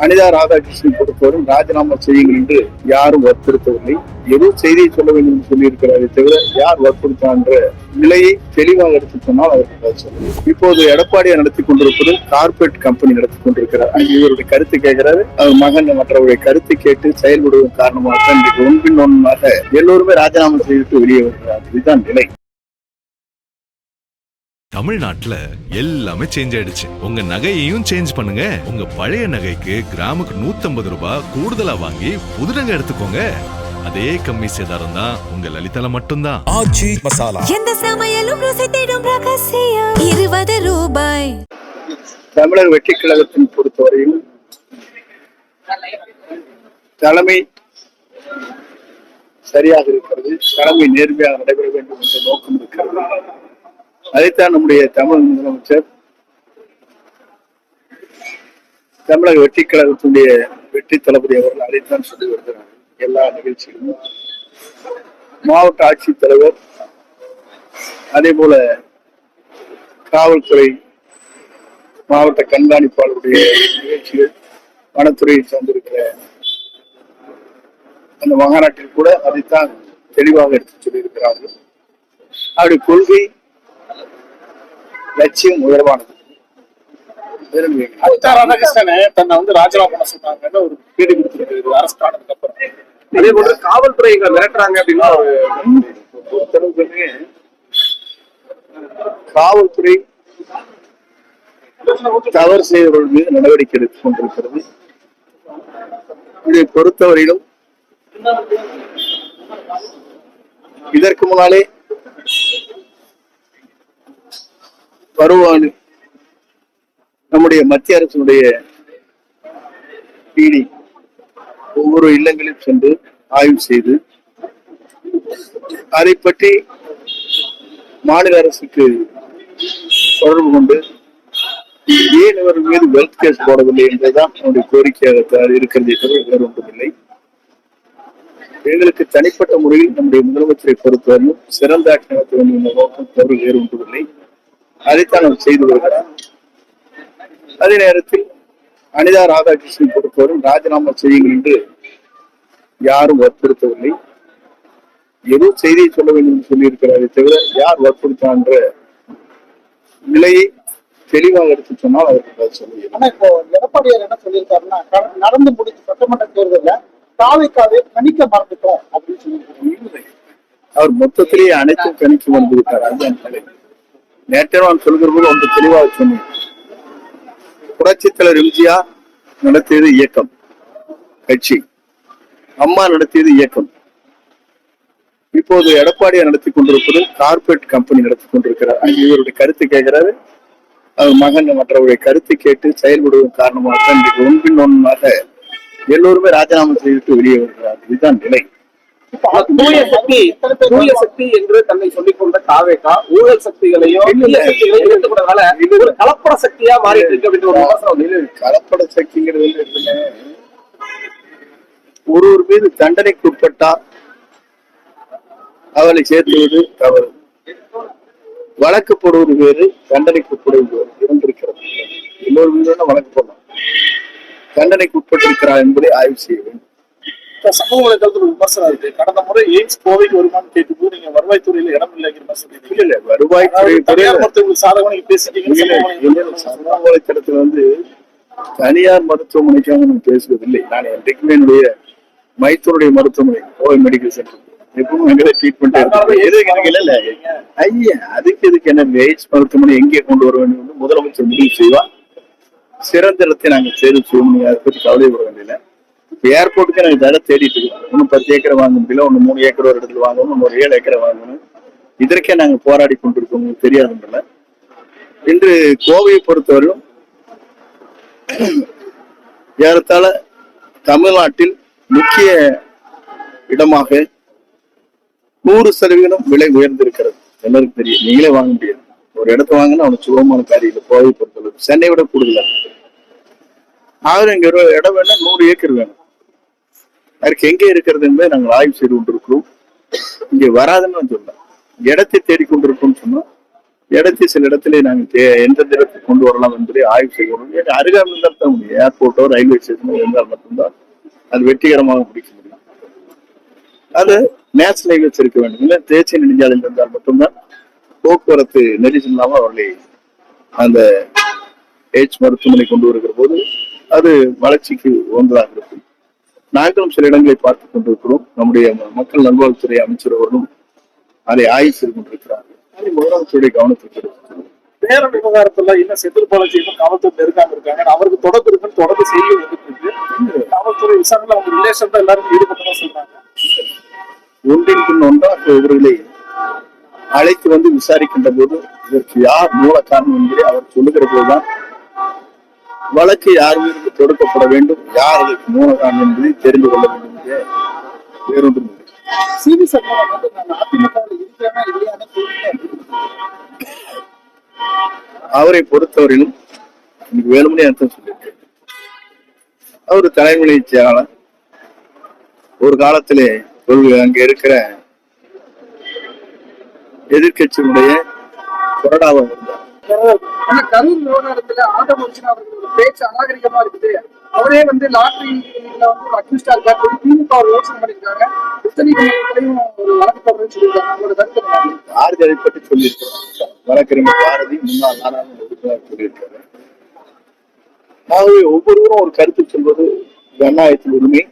அனிதா ராதாகிருஷ்ணன் பொறுத்தவரை ராஜினாமா செய்யுங்கள் என்று யாரும் வற்புறுத்தவில்லை. ஏதோ செய்தியை சொல்ல வேண்டும் என்று சொல்லியிருக்கிறாரே தவிர யார் வற்புறுத்தான்ற நிலையை தெளிவாக எடுத்து சொன்னால் அதற்கு பதில் சொல்லுங்கள். இப்போது எடப்பாடியை நடத்தி கொண்டிருப்பது கார்பரேட் கம்பெனி நடத்தி கொண்டிருக்கிறார். இவருடைய கருத்து கேட்கிறாரு. அவர் மகன் மற்றவருடைய கருத்து கேட்டு செயல்படுவதன் காரணமாக இன்றைக்கு ஒன்பின் ஒன்றாக எல்லோருமே ராஜினாமா செய்துவிட்டு வெளியே வருகிறார். இதுதான் நிலை. தமிழ்நாட்டுல எல்லாமே சேஞ்ச் ஆயிடுச்சு. உங்க நகையையும் சேஞ்ச் பண்ணுங்க. உங்க பழைய நகைக்கு கிராமுக்கு 150 ரூபாய் கூடுதலா வாங்கி புது நகை எடுத்துக்கோங்க. அதே கம்மி சேதாரம் தான் உங்க லலிதால மட்டும்தான். ஆச்சி மசாலா எந்த சமையலும் ருசி தேடும் ரகசியம் 20 ரூபாய். தமிழக வெற்றி கழகத்தின் பொறுத்தவரையில் தலைமை சரியாக இருக்கிறது. தலைமை நேர்மையாக நடைபெற வேண்டும் என்ற நோக்கம் இருக்கிறது. அதைத்தான் நம்முடைய தமிழக முதலமைச்சர் தமிழக வெற்றி கழகத்தினுடைய வெற்றி தளபதி அவர்கள் அதைத்தான் சொல்லி வருகிறார். எல்லா நிகழ்ச்சிகளும் மாவட்ட ஆட்சித்தலைவர், அதே போல காவல்துறை மாவட்ட கண்காணிப்பாளருடைய நிகழ்ச்சிகள், வனத்துறையை சார்ந்திருக்கிற அந்த மாநாட்டில் கூட அதைத்தான் தெளிவாக எடுத்து சொல்லியிருக்கிறார்கள். அவருடைய கொள்கை லட்சியம் உயர்வானது. ராதாகிருஷ்ணன் தன்னை ராஜினாமா பண்ண சொன்னாங்கன்னு ஒரு பேடி கொடுத்திருக்கிறது அரசு ஆனதுக்கு அப்புறம். அதே போல காவல்துறை மிரட்டுறாங்க அப்படின்னா காவல்துறை தவறு செய்தவர்கள் மீது நடவடிக்கை எடுத்துக் கொண்டிருக்கிறது. இதை பொறுத்தவரையிலும் இதற்கு முன்னாலே வருவானு நம்முடைய மத்திய அரசினுடைய பிடி ஒவ்வொரு இல்லங்களிலும் சென்று ஆய்வு செய்து அதை பற்றி மாநில அரசுக்கு தொடர்பு கொண்டு ஏன் இவர்கள் மீது வெல்த் கேஸ் போடவில்லை என்பதுதான் நம்முடைய கோரிக்கையாக இருக்கிறதே தவிர வேறு ஒன்றுமில்லை. எங்களுக்கு தனிப்பட்ட முறையில் நம்முடைய முதலமைச்சரை பொறுத்தவரையும் சிறந்த ஆட்சி நடத்த வேண்டும் என்ற நோக்கம் தவறு வேறு ஒன்றுமில்லை. அதைத்தான் அவர் செய்து வருகிறார். அதே நேரத்தில் அனிதா ராதாகிருஷ்ணன் பொறுத்தவரை ராஜினாமா செய்யுங்கள் என்று யாரும் வற்புறுத்தவில்லை. ஏதோ செய்தியை சொல்ல வேண்டும் என்று சொல்லியிருக்கிறாரே தவிர யார் வற்புறுத்தான்ற நிலையை தெளிவாக எடுத்து சொன்னால் அதற்கு பதில் சொல்லுங்கள். ஆனா இப்போ எடப்பாடியார் என்ன சொல்லியிருக்காருன்னா, நடந்து முடிச்ச சட்டமன்ற தேர்தலில் தாவேக்காவை கணிக்க மறந்துட்டோம் அப்படின்னு சொல்லி அவர் மொத்தத்திலேயே அனைத்தும் கணிக்க வந்து விட்டார். அதுதான் நிலை. நேற்று நான் சொல்கிற போது ஒன்று தெளிவாக சொன்னேன். புரட்சித் தலைவர் எம்ஜிஆர் நடத்தியது இயக்கம் கட்சி, அம்மா நடத்தியது இயக்கம். இப்போது எடப்பாடியை நடத்தி கொண்டிருப்பது கார்பரேட் கம்பெனி நடத்தி கொண்டிருக்கிறார். இவருடைய கருத்து கேட்கிறாரு. அவர் மகன் மற்றவருடைய கருத்து கேட்டு செயல்படுவதன் காரணமாக இன்றைக்கு ஒன்பின் ஒன்றாக எல்லோருமே ராஜினாமா செய்துவிட்டு வெளியே வருகிறார். இதுதான் நிலை. தூய சக்தி என்று தன்னை சொல்லிக் கொண்ட தாவேகா ஊழல் சக்திகளையும் கலப்பட சக்தியா மாறிட்டு இருக்கு அப்படின்னு ஒரு விமர்சனம். கலப்பட சக்திங்கிறது ஒருவர் மீது தண்டனைக்கு உட்பட்டா அவளை சேர்த்துவது தவறு. வழக்கு போடுவது வேறு, தண்டனைக்கு உட்படுவது வேறு இருந்திருக்கிறது. எல்லோரு மீது வழக்கு போடலாம். தண்டனைக்கு உட்பட்டிருக்கிறார் என்பதை ஆய்வு செய்ய வேண்டும். சமூக வலைதளத்தில் விமர்சனம் இருக்கு. கடந்த முறை எய்ம்ஸ் கோவைக்கு வருமானு கேட்டு நீங்க வருவாய்த்துறையில இடம் இல்லை விமர்சனம். வருவாய்த்துறை தனியார் மருத்துவமனை சாதகம் பேசிட்டீங்க. சமூக வலைத்தளத்துல தனியார் மருத்துவமனைக்காக நான் பேசுவதில்லை. நான் என்றைக்குமே என்னுடைய மைத்தூருடைய மருத்துவமனை கோவை மெடிக்கல் சென்டர் எப்பவும் எங்களை ட்ரீட்மெண்ட் இல்ல ஐயா. அதுக்கு எதுக்கு என்ன எய்ம்ஸ் மருத்துவமனை எங்கே கொண்டு வர வேண்டும் என்று முதலமைச்சர் முடிவு செய்வார். சிறந்த இடத்தை நாங்கள் தேர்வு செய்வோம். நீங்க அதை பற்றி கவலைப்பட வேண்டியதில்லை. ஏர்போர்ட்டுக்கு எனக்கு இடம் தேடிட்டு இருக்கோம். ஒன்னும் 10 ஏக்கரை வாங்க முடியல, ஒன்னு 3 ஏக்கர் ஒரு இடத்துல வாங்கணும், ஒரு 7 ஏக்கரை வாங்கணும். இதற்கே நாங்க போராடி கொண்டிருக்கோம். உங்களுக்கு தெரியாதுன்றல. இன்று கோவையை பொறுத்தவரையும் ஏறத்தாழ தமிழ்நாட்டில் முக்கிய இடமாக 100% விலை உயர்ந்திருக்கிறது. எல்லாருக்கும் தெரியும். நீங்களே வாங்க முடியாது. ஒரு இடத்த வாங்கினா அவனுக்கு சுலபமான காரியம். கோவை பொறுத்தளவு சென்னை விட கூடுதலா. ஆயிரம் இடம் வேணும், 100 ஏக்கர் வேணும். அதற்கு எங்கே இருக்கிறது என்பதை நாங்கள் ஆய்வு செய்து கொண்டிருக்கிறோம். இங்கே வராதுன்னு சொல்ல இடத்தை தேடிக்கொண்டிருக்கோம் சொன்னா இடத்தை சில இடத்துல நாங்கள் எந்தெந்த இடத்துக்கு கொண்டு வரலாம் என்பதை ஆய்வு செய்கிறோம். அருகாமல் இருந்தால் தான் முடியும். ஏர்போர்ட்டோ ரயில்வே ஸ்டேஷனோ இருந்தால் மட்டும்தான் அது வெற்றிகரமாக முடிக்க முடியும். அது நேஷனல் ஹைவேஸ் இருக்க வேண்டும். இல்லை தேசிய நெடுஞ்சாலையில் இருந்தால் மட்டும்தான் போக்குவரத்து நெரிசல் இல்லாமல் அவர்களை அந்த எய்ட்ஸ் மருத்துவமனை கொண்டு வருகிற போது அது வளர்ச்சிக்கு உகந்ததாக இருக்கும். நாங்களும் சில இடங்களை பார்த்துக் கொண்டிருக்கிறோம். நம்முடைய மக்கள் நல்வாழ்வுத்துறை அமைச்சர் அவர்களும் அதை ஆய்வு செய்து கொண்டிருக்கிறார்கள். முதலமைச்சருடைய கவனத்திற்கு வேற விவகாரத்துல இன்னும் செந்தில் பாலாஜியும் காவல்துறை நெருங்காம இருக்காங்க. அவருக்கு தொடர்பு இருக்குன்னு தொடர்பு செய்தி வந்துட்டு இருக்கு. காவல்துறை விசாரணையில அவங்க ரிலேஷன் தான் எல்லாரும் ஈடுபட்டதா சொல்றாங்க. ஒன்றின் பின் ஒன்றாக இவர்களை அழைத்து வந்து விசாரிக்கின்ற போது இதற்கு யார் மூல காரணம் என்பதை அவர் சொல்லுகிற போதுதான் வழக்கு யார் மீது தொடுக்கப்பட வேண்டும், யார் அதற்கு மூல காரணம் என்பதை தெரிந்து கொள்ள வேண்டும் என்று வேறொன்றும் இல்லை. சிவி சண்முகம் வந்து நான் அதிமுகவில் இருக்கிறேன்னா இல்லையான்னு அவரை பொறுத்தவரையிலும் வேலுமணி அர்த்தம் சொல்லியிருக்கேன். அவர் தலைமை செயலாளர். ஒரு காலத்திலே அங்க இருக்கிற எதிர்கட்சியினுடைய கொறடாவாக இருந்தார். கரூர் விவகாரத்துல ஆதவர்ஜுன் அவர்களுடைய பேச்சு அநாகரிகமா இருக்குது. அவரே வந்து லாட்டரியில வந்து அக்யூஸ்டா இருக்காரு. திமுக யோசனை பண்ணிருக்காங்க. உச்சநீதிமன்றத்திலையும் ஒரு வழக்கு தொடர்ந்து சொல்லியிருக்காங்க. அவரோட கருத்து பாரதி அதை பற்றி சொல்லியிருக்காங்க. வழக்கறிஞர் பாரதி முன்னாள் நாடாளுமன்ற உறுப்பினர் சொல்லியிருக்காரு. ஆகவே ஒவ்வொருவரும் ஒரு கருத்து சொல்வது ஜனநாயகத்தின் உரிமை.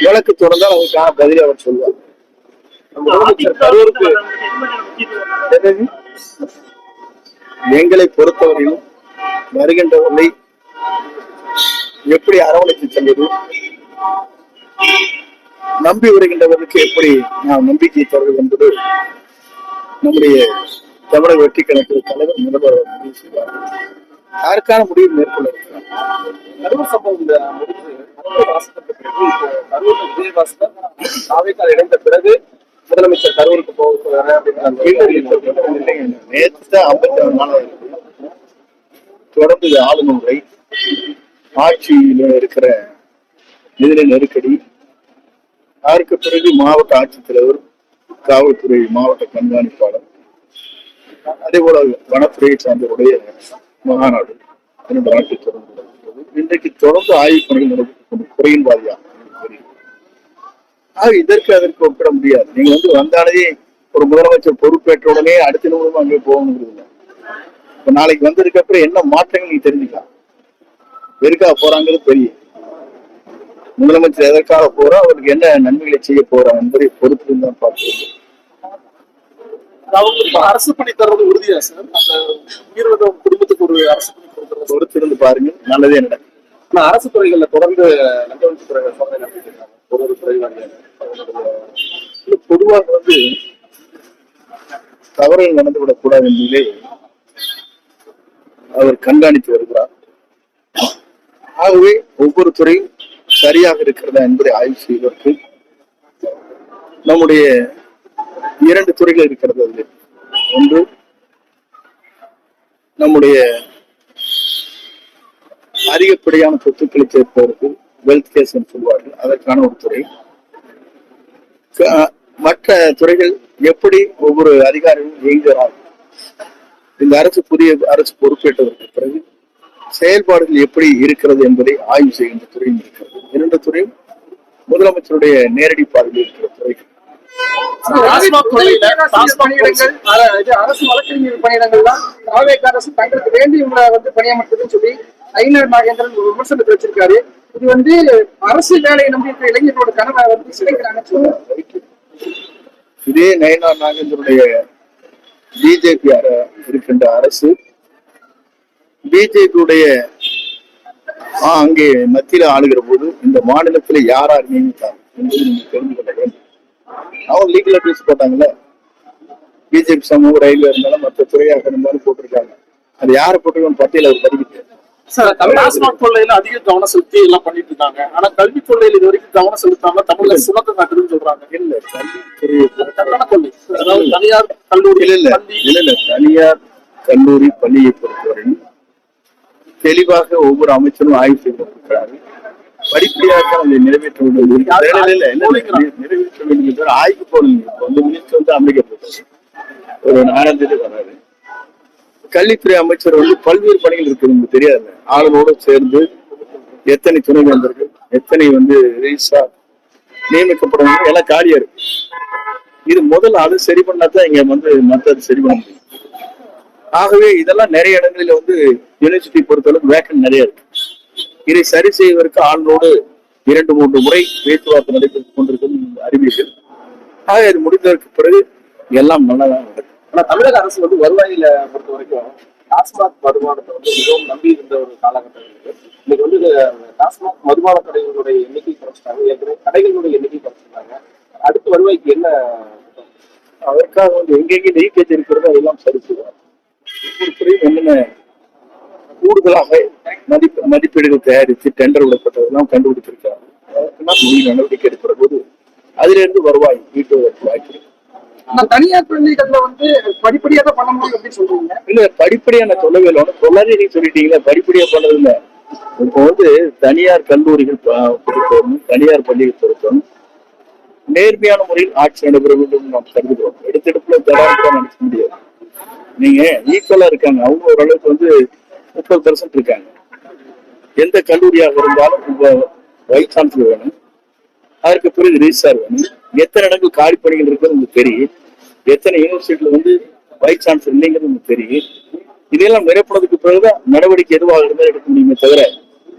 வழக்கு தொடர்ந்தால் அதுக்கான பதிலை அவர் சொல்வார். எங்களை பொறுத்தவரையிலும் வருகின்றவர்களை எப்படி அரவணைத்து செல்வது, நம்பி வருகின்றவர்களுக்கு எப்படி நாம் நம்பிக்கை தருவது என்பது நம்முடைய தமிழக வெற்றி கணக்கு தலைவர் முதல்வர் முடிவு செய்வார்கள். யாருக்கான முடிவு மேற்கொள்ள இருக்கிறார். கரூர் சம்பவம் முடிந்து கரூர் விஜயபாஸ்கர் தாவேக்கால் இணைந்த பிறகு முதலமைச்சர் கரூருக்கு போகிறாரு அப்படின்னு நேற்று 54 நாள் தொடர்ந்து ஆளுநர் உரை, ஆட்சியில இருக்கிற நிதி நெருக்கடி, அதற்கு பிறகு மாவட்ட ஆட்சித்தலைவர், காவல்துறை மாவட்ட கண்காணிப்பாளர், அதே போல வனத்துறையை சார்ந்தவருடைய மாநாடு 2 நாட்கள் தொடர்ந்து இன்றைக்கு தொடர்ந்து ஆய்வு பணிகள் நடைபெற்று குறையின் வாரியாக இதற்கு அதற்கு ஒப்பிட முடியாது. நீங்க வந்தாலே ஒரு முதலமைச்சர் பொறுப்பேற்ற உடனே அடுத்த நிமிடம் அங்கே போகணுங்கிறது இல்லை. இப்ப நாளைக்கு வந்ததுக்கு அப்புறம் என்ன மாற்றங்கள் நீங்க தெரிஞ்சுக்கலாம். எதுக்காக போறாங்கிறது தெரியும். முதலமைச்சர் எதற்காக போறோம், அவருக்கு என்ன நன்மைகளை செய்ய போறோம் என்பதை பொறுத்து தான் பார்க்கிறது. அரசு பணி தர்றது உறுதியா சார்? அந்த உயிரிழந்த குடும்பத்துக்கு ஒரு அரசு பணி கொடுக்கறது பொறுத்திருந்து பாருங்க, நல்லதே நடக்கும். அரசு துறைகள்ல தொடர்ந்து லஞ்ச துறைகள் சோதனை நடத்திருக்காங்க. ஒரு துறை பொதுவாக தவறுகள் நடந்துவிடக் கூடாது என்பதிலே அவர் கண்காணித்து வருகிறார். ஆகவே ஒவ்வொரு துறையும் சரியாக இருக்கிறதா என்பதை ஆய்வு செய்வதற்கு நம்முடைய 2 துறைகள் இருக்கிறது. அது ஒன்று நம்முடைய அதிகப்படியான சொத்துக்களை சேர்ப்பதற்கு வெல்த் கேஸ் என்று சொல்வார்கள், அதற்கான ஒரு துறை. மற்ற துறைகள் எப்படி ஒவ்வொரு அதிகாரிகளும் இயங்குகிறார்கள், இந்த அரசு புதிய அரசு பொறுப்பேற்றதற்கு பிறகு செயல்பாடுகள் எப்படி இருக்கிறது என்பதை ஆய்வு செய்கின்ற துறையும் இருக்கிறது. 2 துறையும் முதலமைச்சருடைய நேரடி பார்வையில் இருக்கிற துறைகள். அரசு வழக்கறிஞர் பணியிடங்கள்லாம் அரசு தங்களுக்கு வேண்டியவங்களை பணியமர்த்ததுன்னு சொல்லி ஐநர் நாகேந்திரன் ஒரு விமர்சனத்தை வச்சிருக்காரு. இது அரசு வேலையை நம்பி இருக்கிற இளைஞர்களோட கனவை சிதைக்கிறாங்க. இதே நயனார் நாகேந்திரனுடைய பிஜேபி இருக்கின்ற அரசு பிஜேபியுடைய அங்கே மத்தியில ஆளுகிற போது இந்த மாநிலத்துல யார் நியமித்தார் என்பது நீங்க தெரிந்து கொள்ள வேண்டும். அவங்க லீகல் அட்வைஸ் போட்டாங்கல்ல, பிஜேபி சமூக ரயில்வே இருந்தாலும் மற்ற துறையாக இருந்தாலும் போட்டிருக்காங்க. அது யாரை போட்டிருக்கோம் பட்டியல அவர் பதிவிட்டு டாஸ்மாக் கொள்ளையில அதிக கவனம் செலுத்தி எல்லாம் பண்ணிட்டு இருக்காங்க. ஆனா கல்வி கொள்ளையில இது வரைக்கும் கவனம் செலுத்தாம தமிழ்ல சுமக்க காட்டுதுன்னு சொல்றாங்க. இல்ல கல்வித்துறை கட்டண கொள்ளை, அதாவது தனியார் கல்லூரி இல்ல தனியார் கல்லூரி பள்ளியை பொறுத்தவரையில் தெளிவாக ஒவ்வொரு அமைச்சரும் ஆய்வு செய்திருக்கிறார்கள். படிப்படியாக அதை நிறைவேற்ற வேண்டும், நிறைவேற்ற வேண்டும். ஆய்வு போடுங்க. மினிஸ்டர் அமைக்கப்பட்டது ஒரு 4ஆம் தேதி வர்றாரு. கல்வித்துறை அமைச்சர் வந்து பல்வேறு பணிகள் இருக்கு, உங்களுக்கு தெரியாது. ஆளுநரோடு சேர்ந்து எத்தனை துணைவேந்தர்கள், எத்தனை வந்து ரெஜிஸ்ட்ரார் நியமிக்கப்படணும் எல்லாம் காலியா இருக்கு. இது முதல்ல அது சரி பண்ணாதான் இங்க வந்து மற்றது சரி பண்ண முடியும். ஆகவே இதெல்லாம் நிறைய இடங்களில வந்து யூனிவர்சிட்டி பொறுத்தளவுக்கு வேக்கன்ட் நிறைய இருக்கு. இதை சரி செய்வதற்கு ஆளுநரோடு 2-3 முறை பேச்சுவார்த்தை நடைபெற்றுக் கொண்டிருக்கும் அறிவியல். ஆக இது முடிந்ததற்கு பிறகு எல்லாம் நல்லதான் நடக்கும். ஆனா தமிழக அரசு வந்து வருவாயில பொறுத்த வரைக்கும் டாஸ்மாக் மதுபானத்தை வந்து மிகவும் நம்பி இருந்த ஒரு காலகட்டம் இருக்கு. இன்னைக்கு வந்து டாஸ்மாக் மதுபான கடைகளுடைய எண்ணிக்கை குறைச்சிட்டாங்க, ஏற்கனவே கடைகளுடைய எண்ணிக்கை குறைச்சிருக்காங்க. அடுத்த வருவாய்க்கு என்ன? அதற்காக வந்து எங்கெங்கே லீக்கேஜ் இருக்கிறதோ அதெல்லாம் சரி செய்வார். என்னென்ன கூடுதலாக மதிப்பீடுகள் தயாரித்து டெண்டர் விடப்பட்டதெல்லாம் கண்டுபிடிச்சிருக்காங்க. நடவடிக்கை எடுக்கிற போது அதிலிருந்து வருவாய் ஈட்டுவதற்கு வாய்ப்பு இருக்கு. தனியார் பள்ளிகள்ல வந்து படிப்படியா தான் பண்ண முடியும் அப்படின்னு சொல்றீங்க. இல்ல படிப்படியா நான் சொல்லவே இல்லை, சொல்லாதே நீங்க சொல்லிட்டீங்களா, படிப்படியா பண்ணது இல்ல. இப்போ வந்து தனியார் கல்லூரிகள் பொறுத்தவரும் தனியார் பள்ளிகள் பொறுத்தவரும் நேர்மையான முறையில் ஆட்சி நடைபெற வேண்டும் நாம் கருதுகிறோம். எடுத்தெடுப்புல தடாரம் நடத்த முடியாது. நீங்க ஈக்குவலா இருக்காங்க, அவங்க ஓரளவுக்கு வந்து 30% இருக்காங்க. எந்த கல்லூரியாக இருந்தாலும் உங்க வைஸ் சான்சலர் வேணும், அதற்கு பிறகு ரிஜிஸ்ட்ரார் வேணும். எத்தனை இடங்கள் காலி பணிகள் இருக்கிறது உங்களுக்கு தெரியும், எத்தனை யூனிவர்சிட்டியில வந்து வைஸ் சான்சலர் இல்லைங்கிறது உங்களுக்கு தெரியும். இதெல்லாம் நிறைப்பதற்கு பிறகுதான் நடவடிக்கை எதுவாக இருந்தாலும் எடுக்க முடியுமே தவிர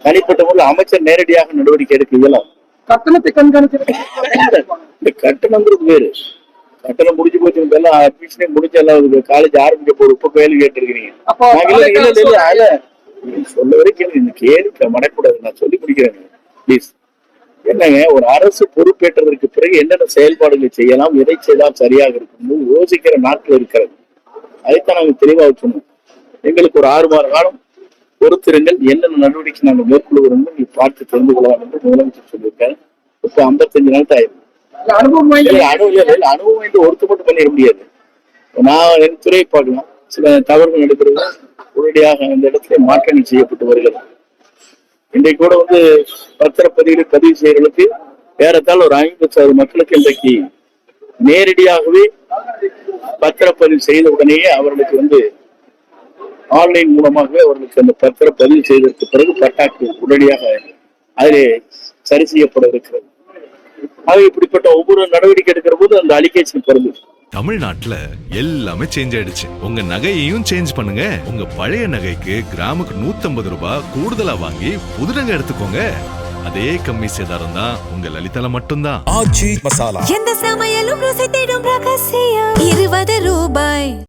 தனிப்பட்ட முறையில் அமைச்சர் நேரடியாக நடவடிக்கை எடுக்க இயலாம். கட்டணத்தை கண்காணிக்கிறது இந்த கட்டணங்கிறது வேறு. கட்டணம் முடிஞ்சு போச்சு, எல்லாம் அட்மிஷனே முடிஞ்ச எல்லாம் காலேஜ் ஆரம்பிக்க போற இப்ப கேள்வி கேட்டிருக்கிறீங்க. சொல்ல வரைக்கும் இந்த கேள்வி மடக்கூடாது, நான் சொல்லி முடிக்கிறேன் ப்ளீஸ். என்னங்க, ஒரு அரசு பொறுப்பேற்றதற்கு பிறகு என்னென்ன செயல்பாடுகளை செய்யலாம், எதை செய்தால் சரியாக இருக்கும் யோசிக்கிற நாட்கள் இருக்கிறது. அதைத்தான் நாங்கள் தெளிவாக சொன்னோம். எங்களுக்கு ஒரு 6 மாத காலம் பொறுத்திருங்கள், என்னென்ன நடவடிக்கை நாங்கள் மேற்கொள்கிறோம் நீங்க பார்த்து தெரிந்து கொள்ளலாம் என்று முதலமைச்சர் சொல்லியிருக்காரு. இப்ப 55 நாள் ஆயிரும். அனுபவம் வாய்ந்து ஒருத்தப்பட்டு பண்ணிட முடியாது. நான் என் துறையை பார்க்கலாம், சில தவறுகள் நடைபெறுவது உடனடியாக அந்த இடத்துல மாற்றங்கள் செய்யப்பட்டு வருகிறது. இன்றைக்கு கூட வந்து பத்திரப்பதிவில் பதிவு செய்யறதுக்கு ஏறத்தாழ ஒரு 50,000 மக்களுக்கு இன்றைக்கு நேரடியாகவே பத்திரப்பதிவு செய்த உடனேயே அவர்களுக்கு வந்து ஆன்லைன் மூலமாக அவர்களுக்கு அந்த பத்திரப்பதிவு செய்ததற்கு பிறகு பட்டாக்கு உடனடியாக அதிலே சரி செய்யப்பட இருக்கிறது. ஆக இப்படிப்பட்ட ஒவ்வொரு நடவடிக்கை எடுக்கிற போது அந்த அலிகேஷன் பிறகு தமிழ்நாட்டுல எல்லாமே சேஞ்ச் ஆயிடுச்சு. உங்க நகையையும் சேஞ்ச் பண்ணுங்க. உங்க பழைய நகைக்கு கிராமுக்கு 150 ரூபாய் கூடுதலா வாங்கி புது நகை எடுத்துக்கோங்க. அதே கம்மி சேதாரம் தான் உங்க லலிதால மட்டும்தான். எந்த சமையலும் ருசி தேடும் ரகசியம் 20 ரூபாய்.